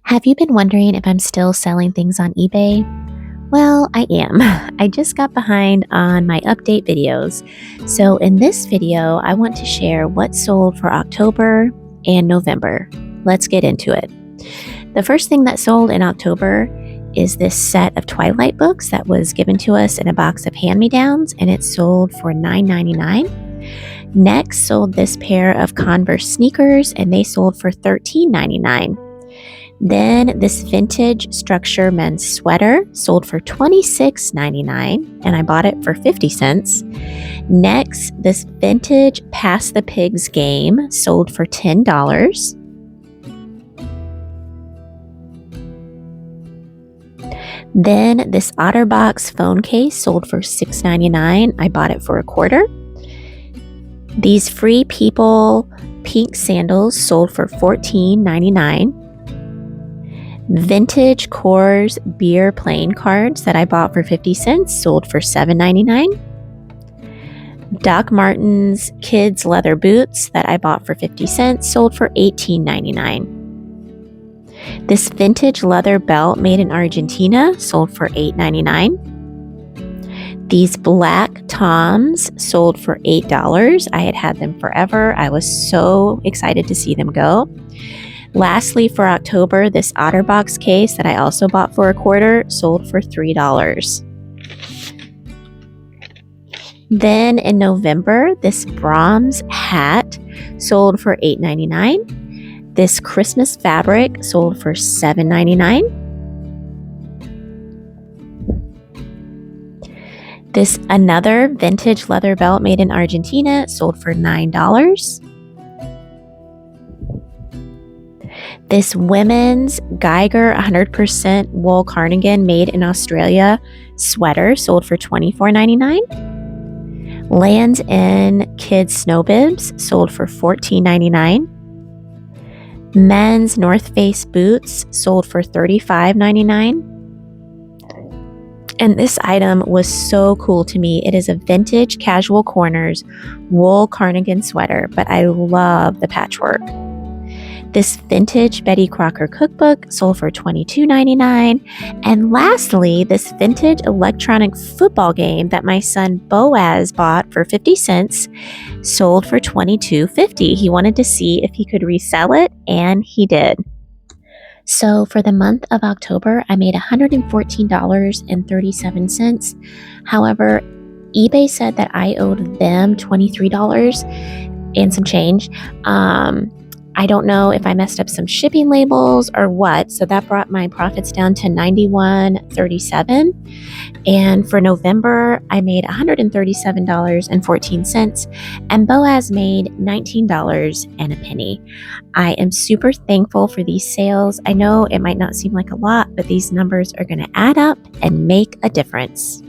Have you been wondering if I'm still selling things on eBay? Well, I am. I just got behind on my update videos. So, in this video, I want to share what sold for October and November. Let's get into it. The first thing that sold in October is this set of Twilight books that was given to us in a box of hand-me-downs, and it sold for $9.99. Next sold this pair of Converse sneakers, and they sold for $13.99. Then this vintage structure men's sweater sold for $26.99, and I bought it for 50 cents. Next, this vintage Pass the Pigs game sold for $10. Then this OtterBox phone case sold for $6.99. I bought it for a quarter. These Free People pink sandals sold for $14.99. Vintage Coors beer playing cards that I bought for 50 cents sold for $7.99. Doc Martens kids leather boots that I bought for 50 cents sold for $18.99. This vintage leather belt made in Argentina sold for $8.99. These black Toms sold for $8. I had them forever. I was so excited to see them go. Lastly, for October, this OtterBox case that I also bought for a quarter sold for $3. Then in November, this Brahms hat sold for $8.99. This Christmas fabric sold for $7.99. This another vintage leather belt made in Argentina sold for $9. This women's Geiger 100% wool cardigan made in Australia sweater sold for $24.99. Land's End kids snow bibs sold for $14.99. Men's North Face boots sold for $35.99. And this item was so cool to me. It is a vintage Casual Corners wool cardigan sweater, but I love the patchwork. This vintage Betty Crocker cookbook sold for $22.99. And lastly, this vintage electronic football game that my son Boaz bought for 50 cents sold for $22.50. He wanted to see if he could resell it, and he did. So for the month of October, I made $114.37. However, eBay said that I owed them $23 and some change. I don't know if I messed up some shipping labels or what, so that brought my profits down to $91.37. And for November, I made $137.14, and Boaz made $19 and a penny. I am super thankful for these sales. I know it might not seem like a lot, but these numbers are going to add up and make a difference.